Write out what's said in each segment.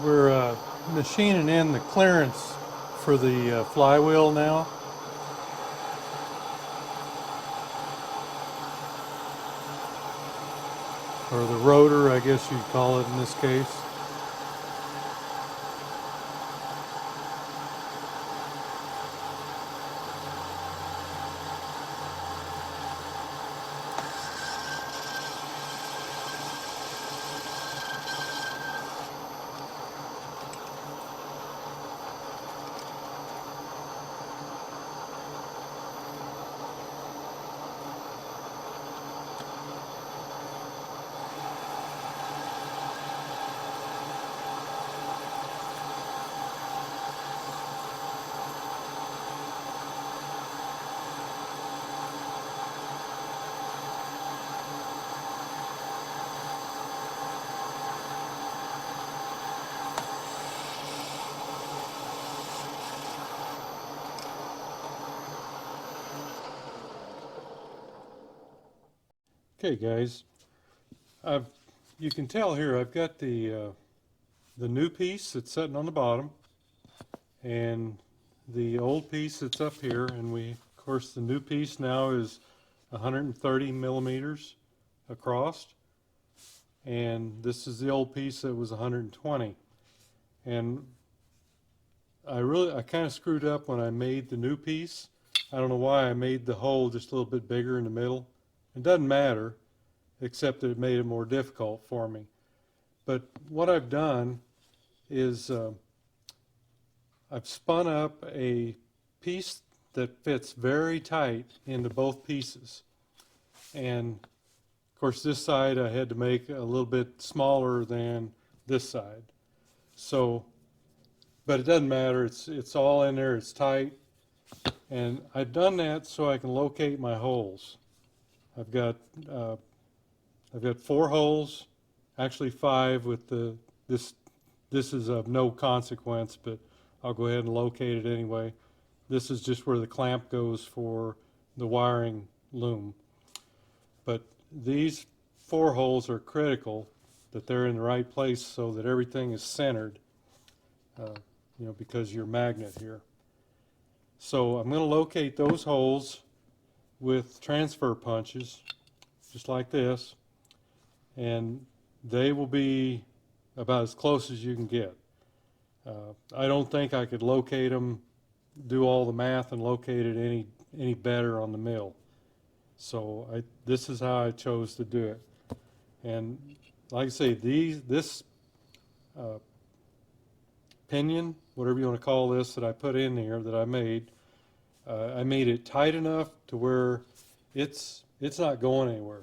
We're machining in the clearance for the flywheel now. Or the rotor, I guess you'd call it in this case. Okay, guys, I've you can tell here I've got the new piece that's sitting on the bottom, and the old piece that's up here, and of course the new piece now is 130 millimeters across, and this is the old piece that was 120. And I kind of screwed up when I made the new piece. I don't know why I made the hole just a little bit bigger in the middle. It doesn't matter, except that it made it more difficult for me. But what I've done is I've spun up a piece that fits very tight into both pieces. And of course this side I had to make a little bit smaller than this side. So, but it doesn't matter, it's all in there, it's tight. And I've done that so I can locate my holes. I've got uh, I've got 4 holes, actually 5 with this this is of no consequence, but I'll go ahead and locate it anyway. This is just where the clamp goes for the wiring loom. But these 4 holes are critical that they're in the right place so that everything is centered, uh, because your magnet here. So I'm going to locate those holes with transfer punches, just like this, and they will be about as close as you can get. I don't think I could locate them, do all the math and locate it any better on the mill. So this is how I chose to do it. And like I say, this uh, pinion, whatever you want to call this, that I put in here that I made it tight enough to where it's not going anywhere.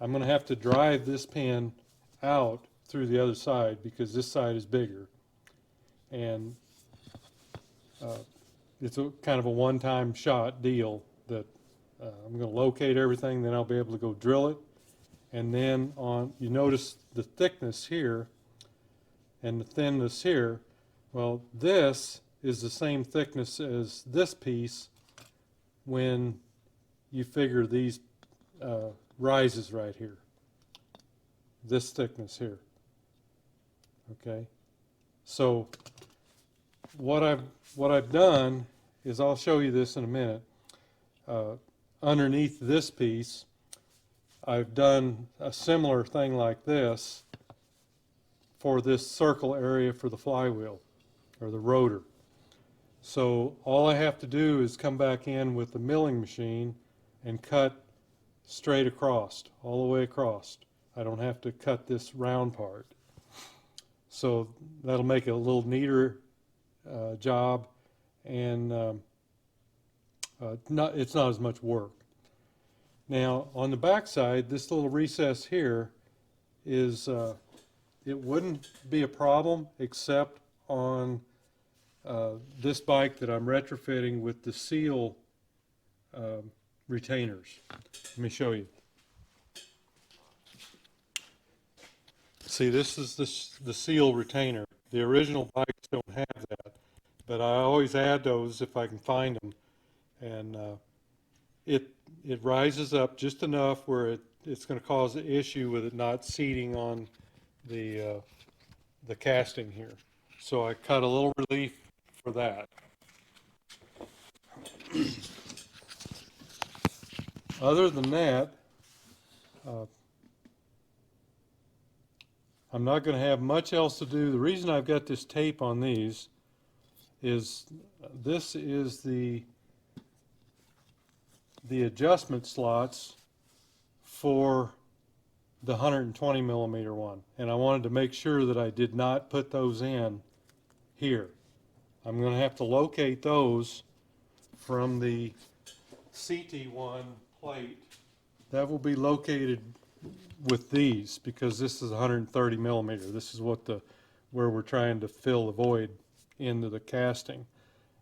I'm going to have to drive this pin out through the other side because this side is bigger, and uh, it's a kind of a one-time shot deal that I'm going to locate everything, then I'll be able to go drill it. And then you notice the thickness here and the thinness here. Well, this is the same thickness as this piece when you figure these rises right here, this thickness here. Okay, so what I've done is, I'll show you this in a minute. Underneath this piece, I've done a similar thing like this for this circle area for the flywheel or the rotor. So all I have to do is come back in with the milling machine and cut straight across, all the way across. I don't have to cut this round part. So that'll make it a little neater job, and it's not as much work. Now on the back side, this little recess here is it wouldn't be a problem except on this bike that I'm retrofitting with the seal retainers. Let me show you. See, this is the seal retainer. The original bikes don't have that, but I always add those if I can find them. And it rises up just enough where it's going to cause an issue with it not seating on the the casting here. So I cut a little relief for that. Other than that, I'm not going to have much else to do. The reason I've got this tape on these is this is the adjustment slots for the 120 millimeter one, and I wanted to make sure that I did not put those in here. I'm going to have to locate those from the CT1 plate. That will be located with these because this is 130 millimeter. This is what where we're trying to fill the void into the casting.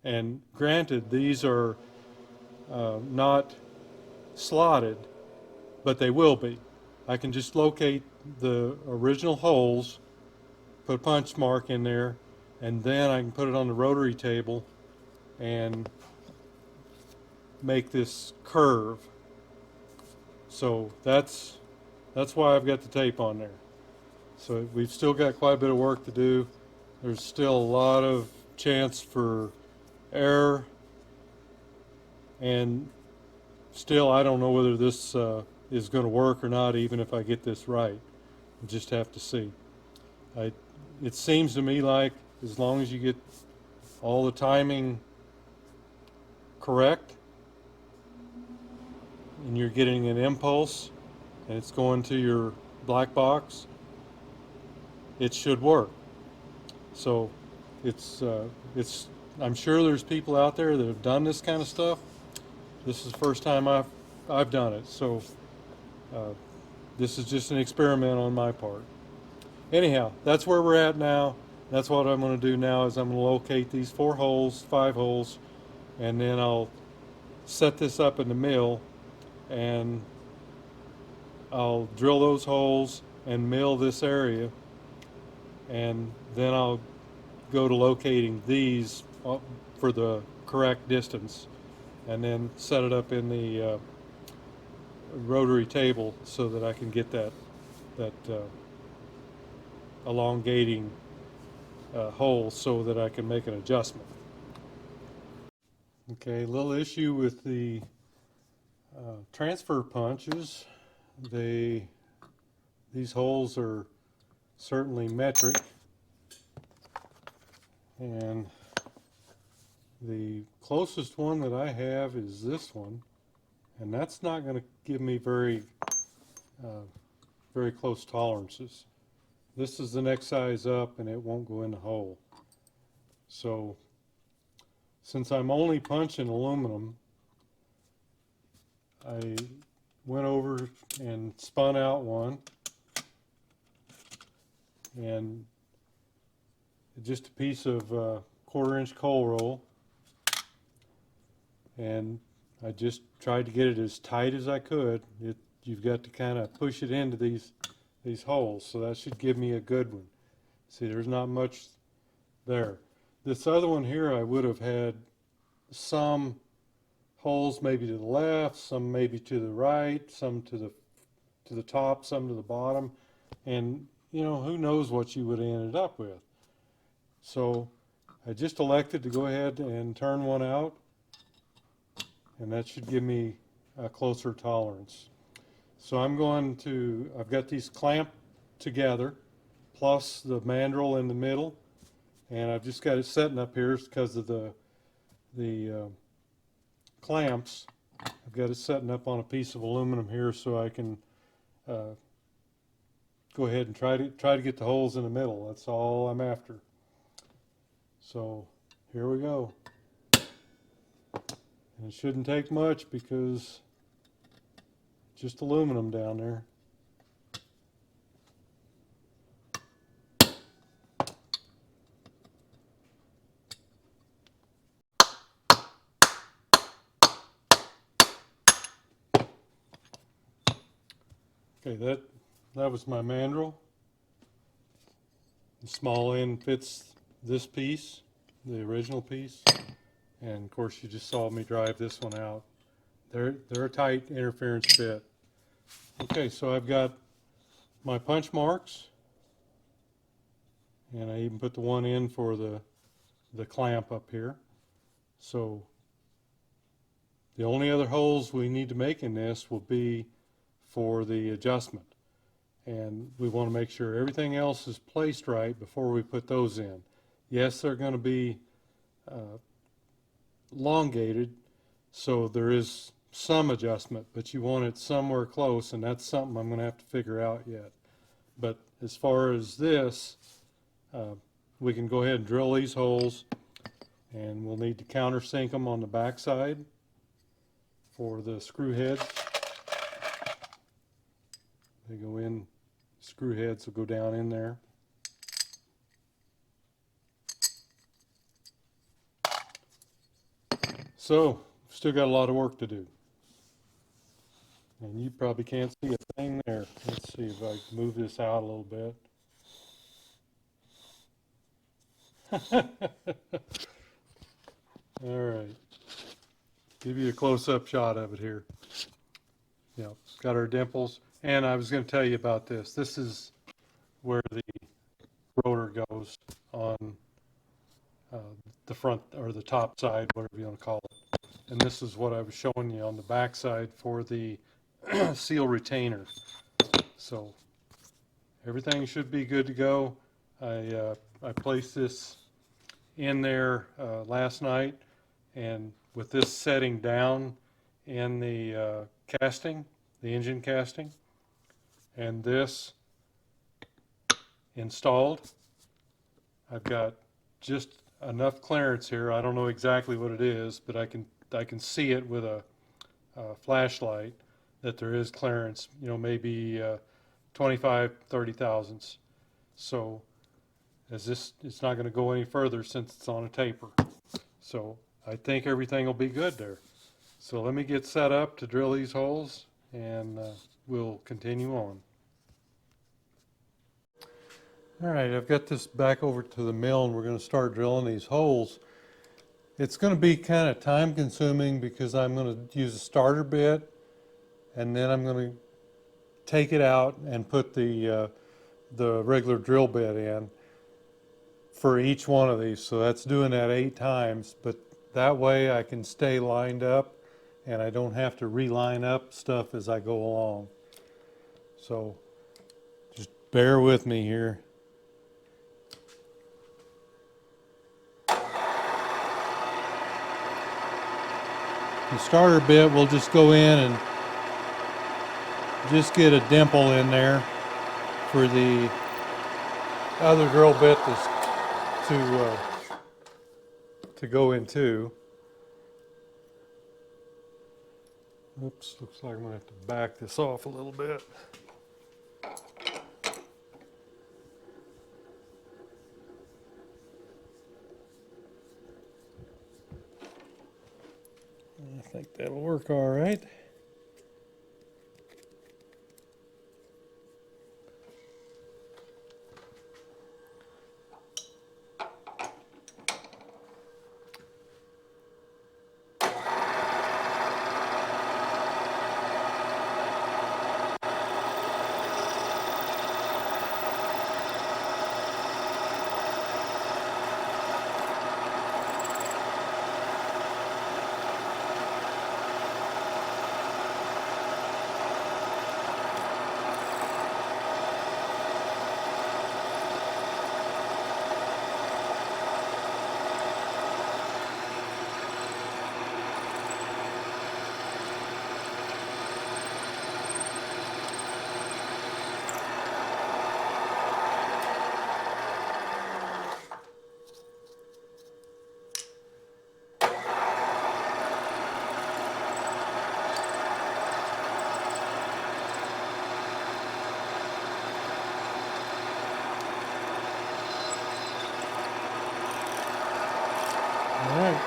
And granted, these are not slotted, but they will be. I can just locate the original holes, put a punch mark in there, and then I can put it on the rotary table and make this curve. So that's why I've got the tape on there. So we've still got quite a bit of work to do. There's still a lot of chance for error, and still I don't know whether this is going to work or not, even if I get this right. We'll just have to see. It seems to me like as long as you get all the timing correct and you're getting an impulse and it's going to your black box, it should work. So I'm sure there's people out there that have done this kind of stuff. This is the first time I've done it, so this is just an experiment on my part. Anyhow, that's where we're at now. That's what I'm going to do now is I'm going to locate these 4 holes, 5 holes, and then I'll set this up in the mill and I'll drill those holes and mill this area, and then I'll go to locating these for the correct distance and then set it up in the rotary table so that I can get that elongating hole so that I can make an adjustment. Okay, a little issue with the transfer punches. These holes are certainly metric, and the closest one that I have is this one, and that's not going to give me very close tolerances. This is the next size up and it won't go in the hole. So since I'm only punching aluminum, I went over and spun out one, and just a piece of 1/4 inch coal roll, and I just tried to get it as tight as I could. You've got to kind of push it into these holes, so that should give me a good one. See, there's not much there. This other one here, I would have had some holes maybe to the left, some maybe to the right, some to the top, some to the bottom, and you know, who knows what you would have ended up with. So I just elected to go ahead and turn one out, and that should give me a closer tolerance. So I've got these clamped together, plus the mandrel in the middle, and I've just got it setting up here because of the clamps. I've got it setting up on a piece of aluminum here so I can go ahead and try to get the holes in the middle. That's all I'm after. So here we go. And it shouldn't take much because just aluminum down there. Okay, that was my mandrel. The small end fits this piece, the original piece, and of course you just saw me drive this one out. They're a tight interference fit. Okay, so I've got my punch marks, and I even put the one in for the clamp up here. So the only other holes we need to make in this will be for the adjustment, and we want to make sure everything else is placed right before we put those in. Yes, they're going to be elongated, so there is some adjustment, but you want it somewhere close, and that's something I'm going to have to figure out yet. But as far as this, we can go ahead and drill these holes, and we'll need to countersink them on the back side for the screw heads. They go in, screw heads will go down in there. So, still got a lot of work to do. And you probably can't see a thing there. Let's see if I can move this out a little bit. All right. Give you a close-up shot of it here. Yeah, got our dimples. And I was going to tell you about this. This is where the rotor goes on the front or the top side, whatever you want to call it. And this is what I was showing you on the back side for the seal retainer. So everything should be good to go. I placed this in there last night, and with this setting down in the casting, the engine casting, and this installed, I've got just enough clearance here. I don't know exactly what it is, but I can see it with a flashlight that there is clearance, you know, maybe 25, 30 thousandths. So as this, it's not going to go any further since it's on a taper. So I think everything will be good there. So let me get set up to drill these holes, and we'll continue on. All right, I've got this back over to the mill, and we're going to start drilling these holes. It's going to be kind of time consuming because I'm going to use a starter bit, and then I'm going to take it out and put the regular drill bit in for each one of these. So that's doing that 8 times, but that way I can stay lined up and I don't have to reline up stuff as I go along. So just bear with me here. The starter bit will just go in and just get a dimple in there for the other drill bit to go into. Oops, looks like I'm going to have to back this off a little bit. I think that'll work all right. All right.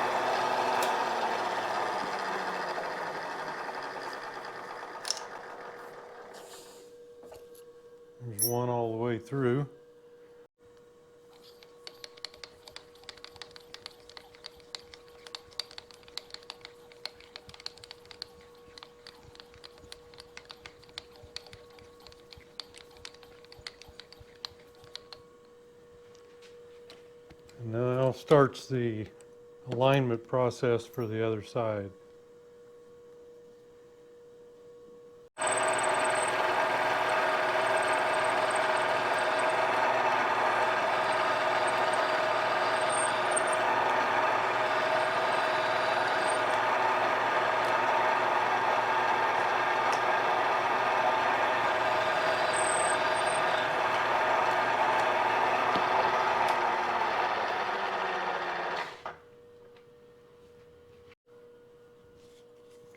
There's one all the way through. now starts the alignment process for the other side.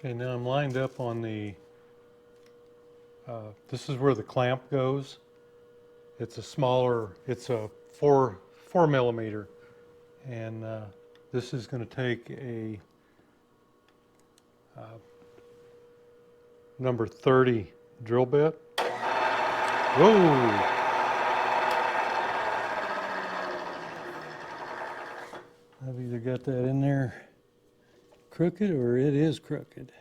Okay, now I'm lined up on the, this is where the clamp goes. It's a smaller, it's a 4 millimeter. And this is going to take a number 30 drill bit. Whoa! I've either got that in there crooked or it is crooked.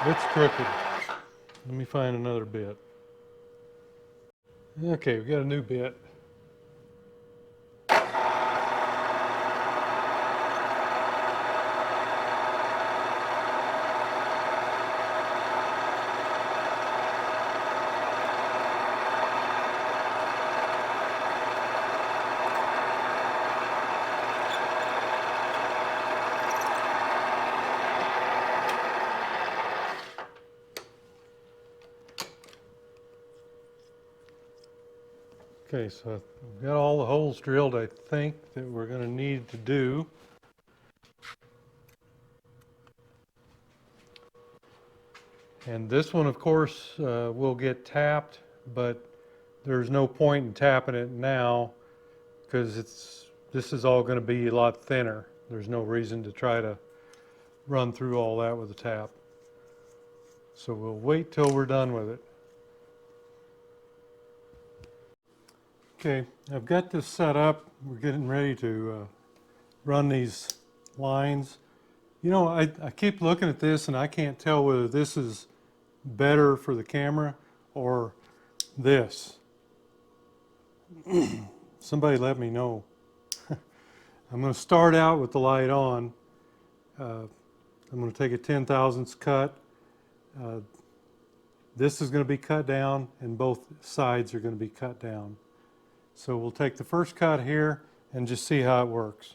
It's crooked. Let me find another bit. Okay, we got a new bit. Okay, so we've got all the holes drilled, I think, that we're going to need to do. And this one, of course, will get tapped, but there's no point in tapping it now because this is all going to be a lot thinner. There's no reason to try to run through all that with a tap. So we'll wait till we're done with it. Okay, I've got this set up. We're getting ready to run these lines. You know, I keep looking at this and I can't tell whether this is better for the camera or this. Somebody let me know. I'm going to start out with the light on. I'm going to take a 10/1000 cut. This is going to be cut down and both sides are going to be cut down. So we'll take the first cut here and just see how it works.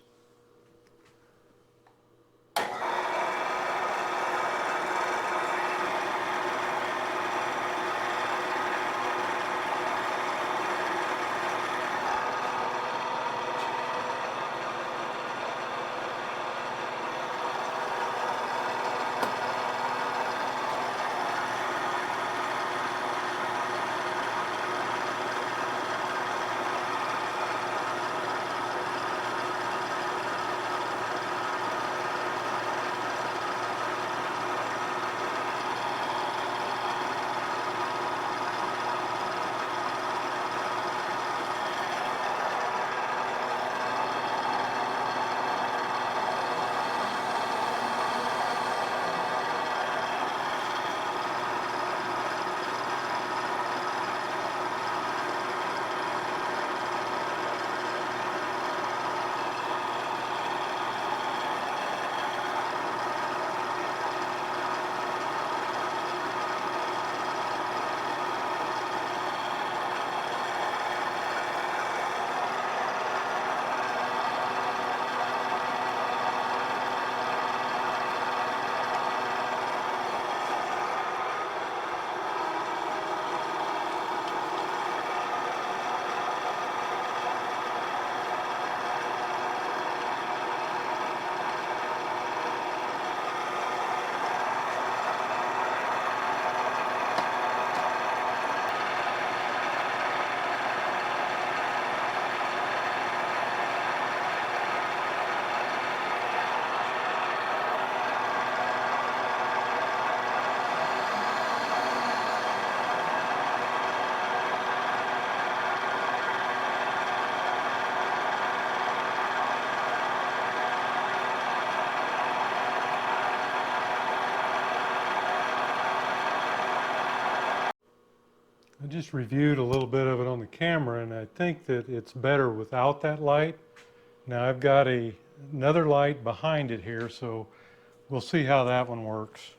just reviewed a little bit of it on the camera, and I think that it's better without that light. Now I've got another light behind it here, so we'll see how that one works.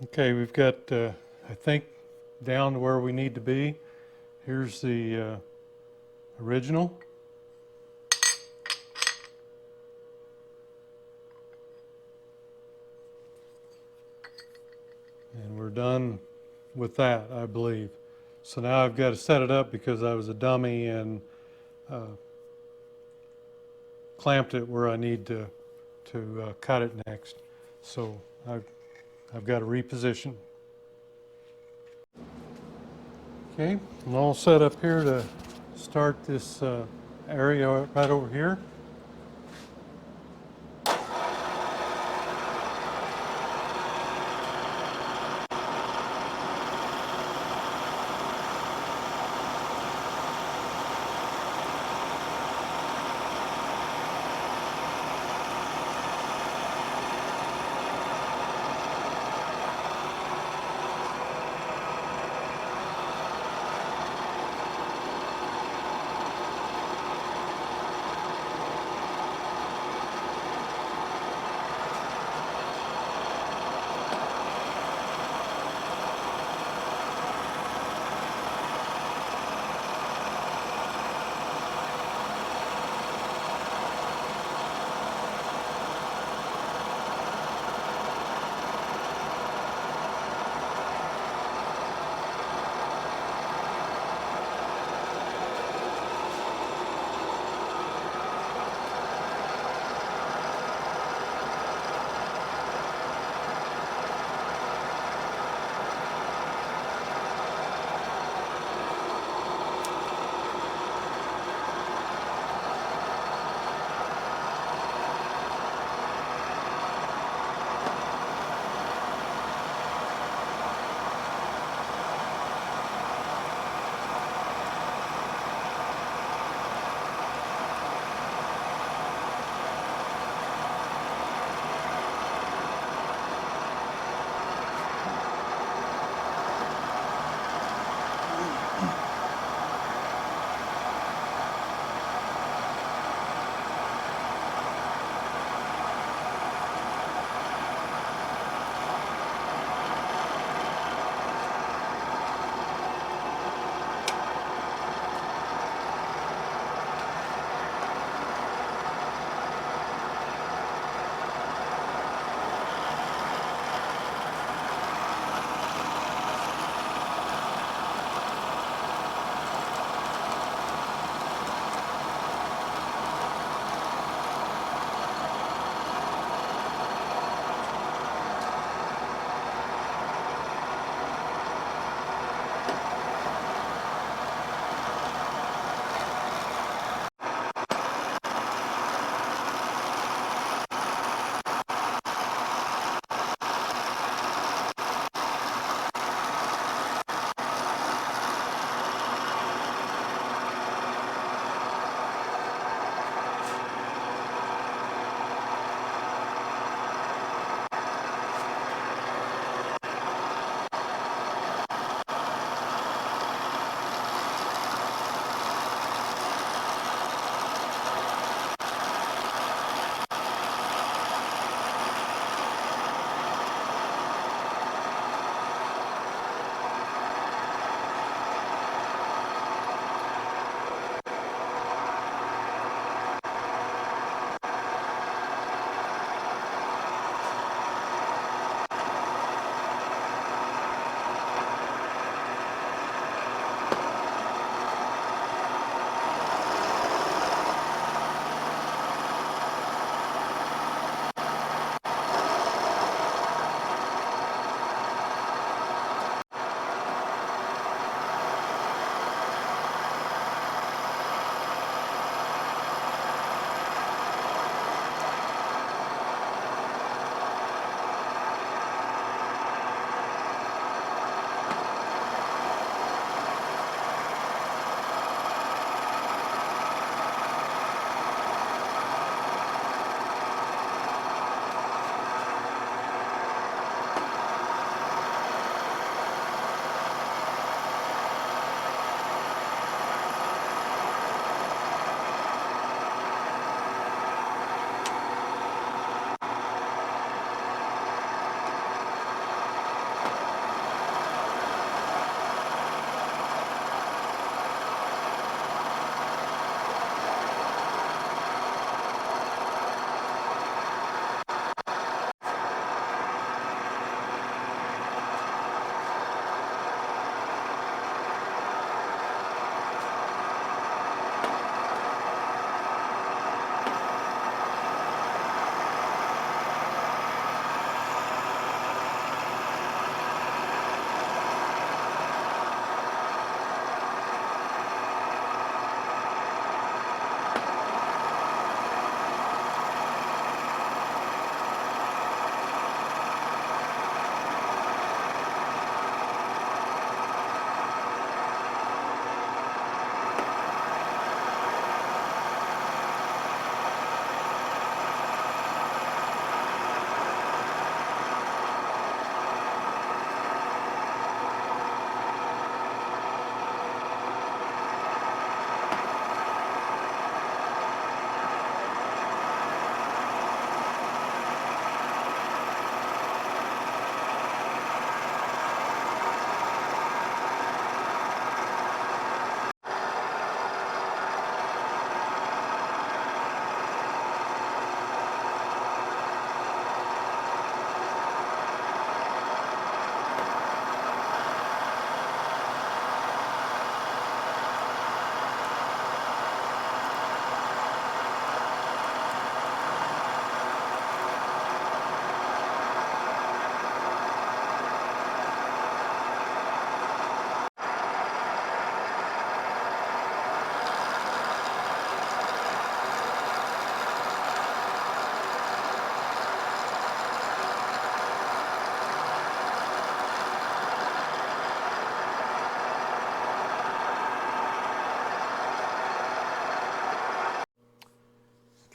Okay, we've got, I think, down to where we need to be. Here's the original. And we're done with that, I believe. So now I've got to set it up because I was a dummy and clamped it where I need to cut it next. So I've got to reposition. Okay, I'm all set up here to start this area right over here.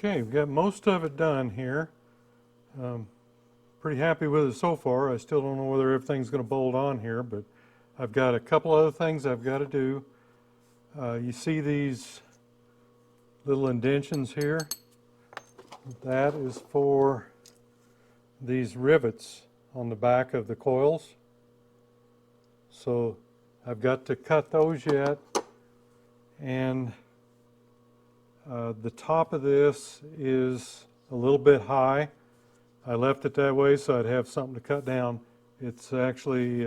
Okay, we've got most of it done here. Pretty happy with it so far. I still don't know whether everything's going to bolt on here, but I've got a couple other things I've got to do. You see these little indentions here? That is for these rivets on the back of the coils. So I've got to cut those yet, and the top of this is a little bit high. I left it that way so I'd have something to cut down. It's actually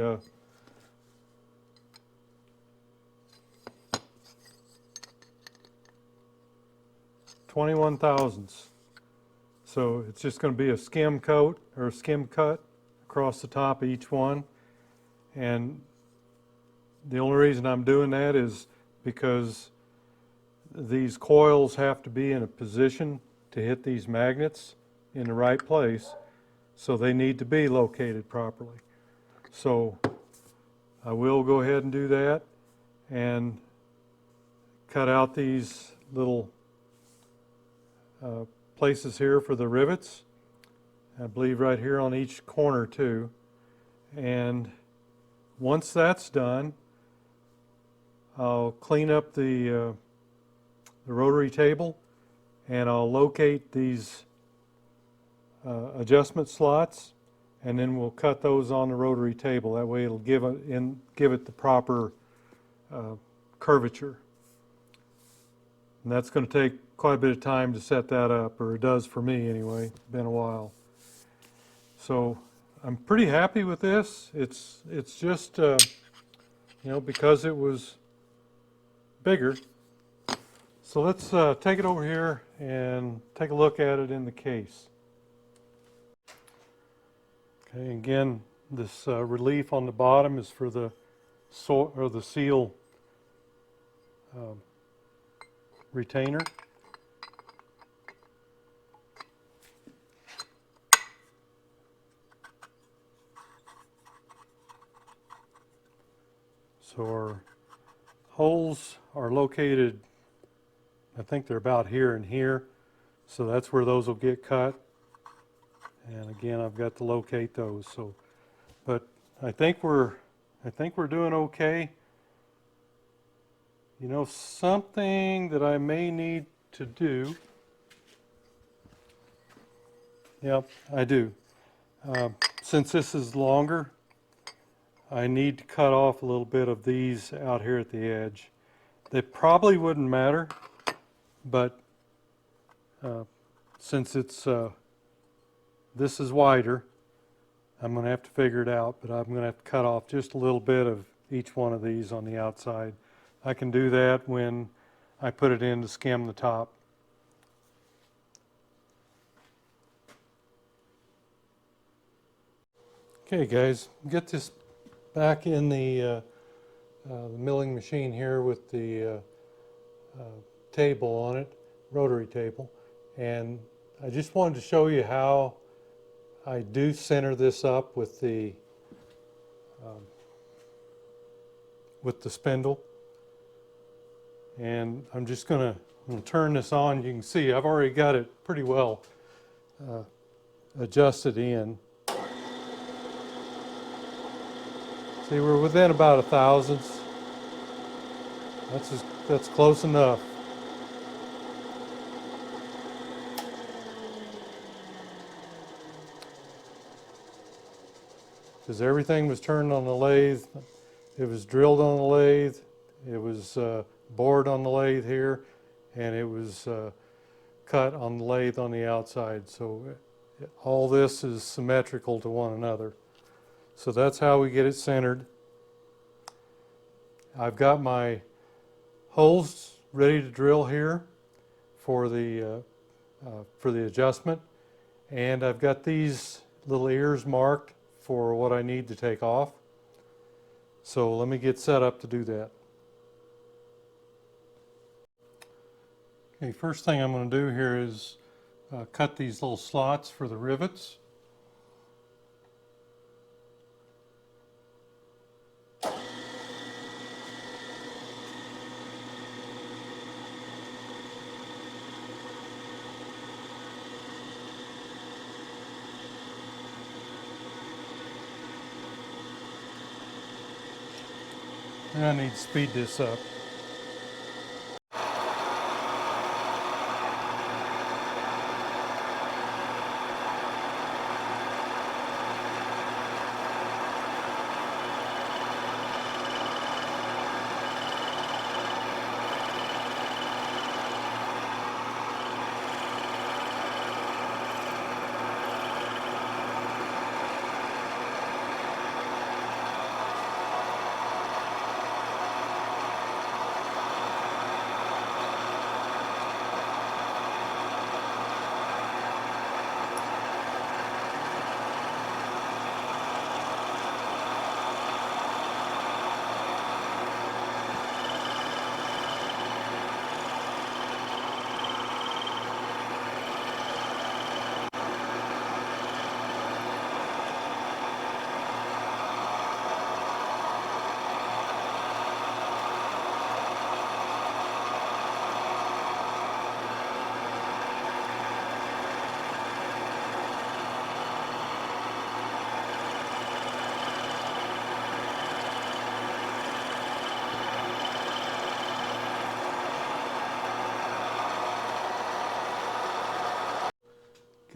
21 thousandths. So it's just going to be a skim coat or a skim cut across the top of each one. And the only reason I'm doing that is because these coils have to be in a position to hit these magnets in the right place, so they need to be located properly. So I will go ahead and do that and cut out these little places here for the rivets. I believe right here on each corner too. And once that's done, I'll clean up the rotary table, and I'll locate these adjustment slots, and then we'll cut those on the rotary table. That way it'll give it the proper curvature. And that's going to take quite a bit of time to set that up, or it does for me anyway. It's been a while. So I'm pretty happy with this. It's just you know, because it was bigger. So let's take it over here and take a look at it in the case. Okay, again, this relief on the bottom is for the seal retainer. So our holes are located, I think they're about here and here, so that's where those will get cut. And again, I've got to locate those. So, but I think we're doing okay. You know, something that I may need to do. Yep, I do. Since this is longer, I need to cut off a little bit of these out here at the edge. They probably wouldn't matter, but since it's this is wider, I'm going to have to figure it out, but I'm going to have to cut off just a little bit of each one of these on the outside. I can do that when I put it in to skim the top. Okay guys, get this back in the milling machine here with the table on it, rotary table, and I just wanted to show you how I do center this up with the spindle. And I'm just going to turn this on. You can see I've already got it pretty well adjusted in. See, we're within about 1/1000th. That's close enough. Because everything was turned on the lathe, it was drilled on the lathe, it was bored on the lathe here, and it was cut on the lathe on the outside. So all this is symmetrical to one another. So that's how we get it centered. I've got my holes ready to drill here for the adjustment, and I've got these little ears marked for what I need to take off. So let me get set up to do that. Okay, first thing I'm going to do here is cut these little slots for the rivets. I need to speed this up.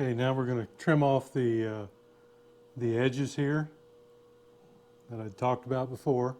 Okay, now we're going to trim off the edges here that I talked about before.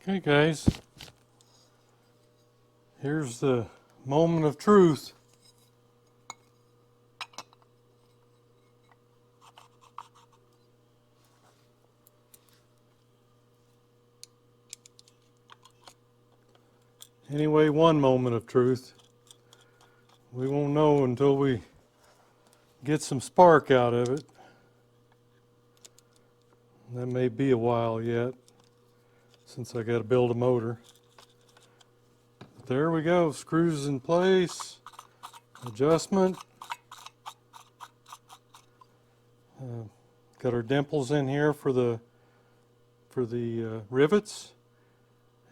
Okay guys, here's the moment of truth. Anyway, one moment of truth. We won't know until we get some spark out of it. That may be a while yet, since I got to build a motor. But there we go, screws in place, adjustment. Got our dimples in here for the rivets,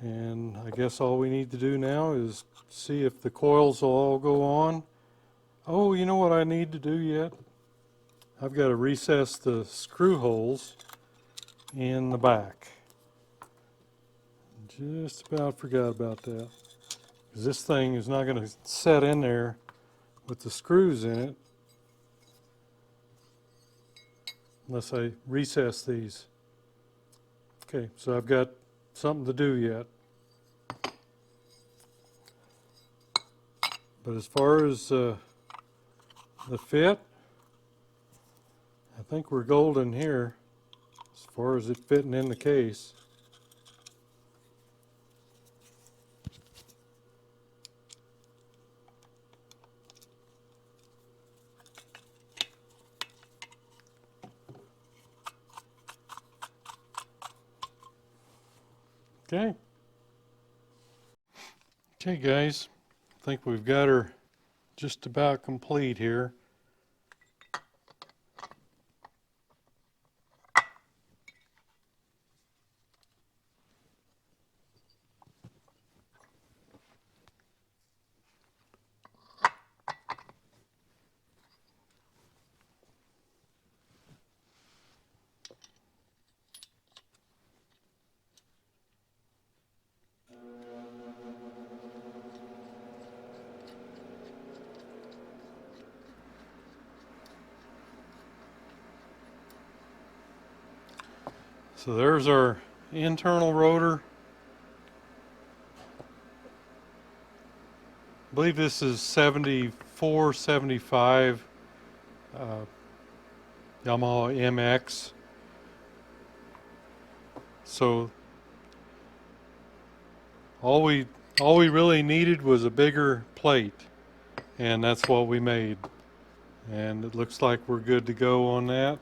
and I guess all we need to do now is see if the coils will all go on. Oh, you know what I need to do yet? I've got to recess the screw holes in the back. Just about forgot about that, because this thing is not going to set in there with the screws in it unless I recess these. Okay, so I've got something to do yet. But as far as the fit, I think we're golden here as far as it fitting in the case. Okay. Okay guys, I think we've got her just about complete here. So there's our internal rotor. I believe this is 74, 75 Yamaha MX. So all we really needed was a bigger plate, and that's what we made. And it looks like we're good to go on that.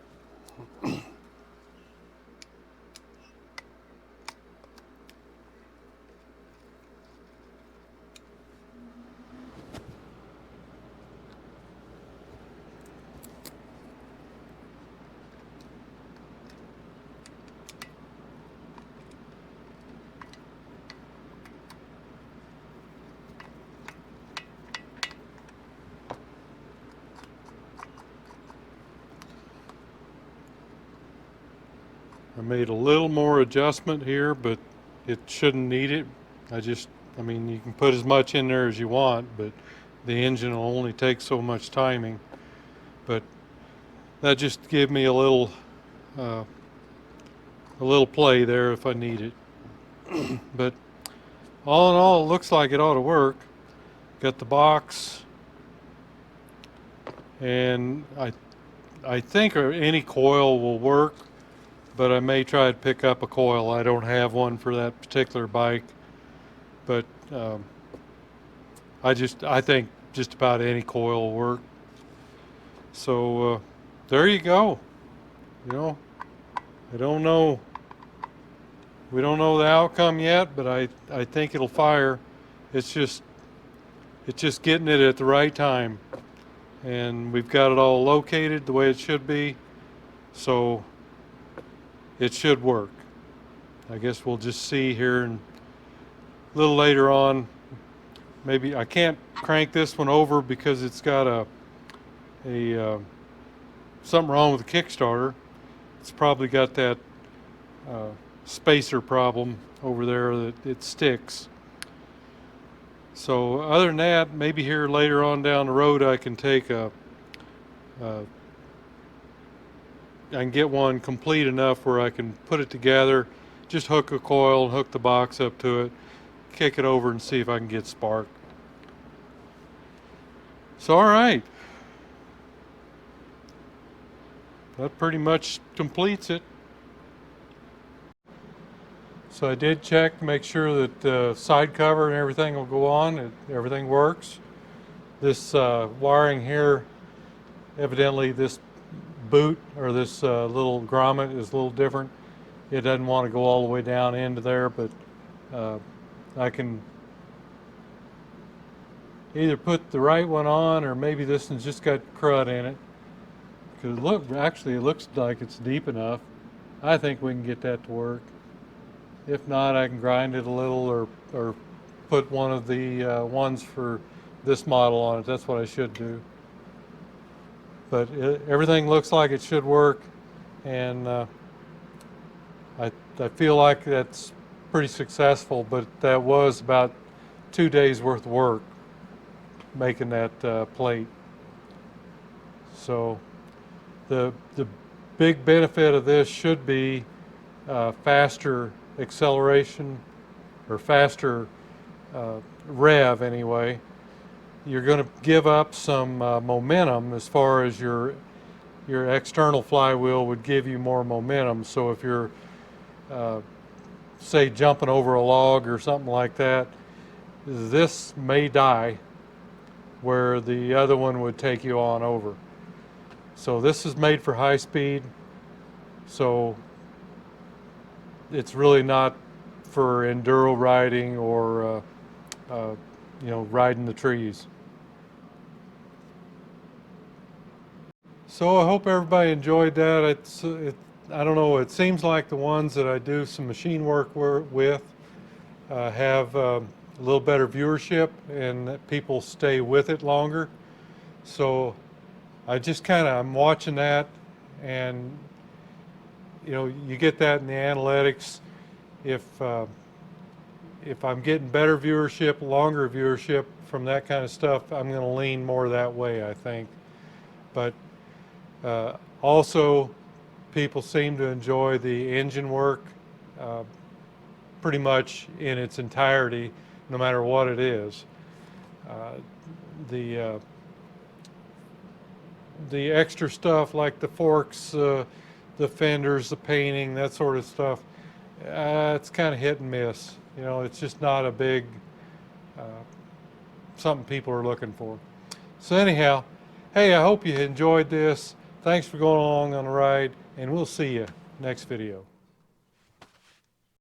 I made a little more adjustment here, but it shouldn't need it. I mean, you can put as much in there as you want, but the engine will only take so much timing. But that just gave me a little play there if I need it. But all in all, it looks like it ought to work. Got the box, and I think any coil will work, but I may try to pick up a coil. I don't have one for that particular bike, but I think just about any coil will work. So there you go. You know, I don't know. We don't know the outcome yet, but I think it'll fire. It's just getting it at the right time, and we've got it all located the way it should be, so it should work. I guess we'll just see here and a little later on. Maybe I can't crank this one over because it's got something wrong with the Kickstarter. It's probably got that spacer problem over there that it sticks. So other than that, maybe here later on down the road I can take I can get one complete enough where I can put it together, just hook a coil and hook the box up to it, kick it over and see if I can get spark. So all right, that pretty much completes it. So I did check to make sure that the side cover and everything will go on, everything works. This wiring here, evidently this boot or this little grommet is a little different. It doesn't want to go all the way down into there, but I can either put the right one on, or maybe this one's just got crud in it. Because look, actually it looks like it's deep enough. I think we can get that to work. If not, I can grind it a little, or put one of the ones for this model on it. That's what I should do. But everything looks like it should work, and I feel like that's pretty successful. But that was about 2 days worth of work making that plate. So the big benefit of this should be faster acceleration, or faster rev anyway. You're going to give up some momentum, as far as your external flywheel would give you more momentum. So if you're say jumping over a log or something like that, this may die where the other one would take you on over. So this is made for high speed, so it's really not for enduro riding or you know, riding the trees. So I hope everybody enjoyed that. I don't know, it seems like the ones that I do some machine work with have a little better viewership, and that people stay with it longer. So I'm watching that, and you know, you get that in the analytics. If I'm getting better viewership, longer viewership from that kind of stuff, I'm going to lean more that way, I think. But also, people seem to enjoy the engine work pretty much in its entirety, no matter what it is. The extra stuff like the forks, the fenders, the painting, that sort of stuff, it's kind of hit and miss. You know, it's just not a big something people are looking for. So anyhow, hey, I hope you enjoyed this. Thanks for going along on the ride, and we'll see you next video.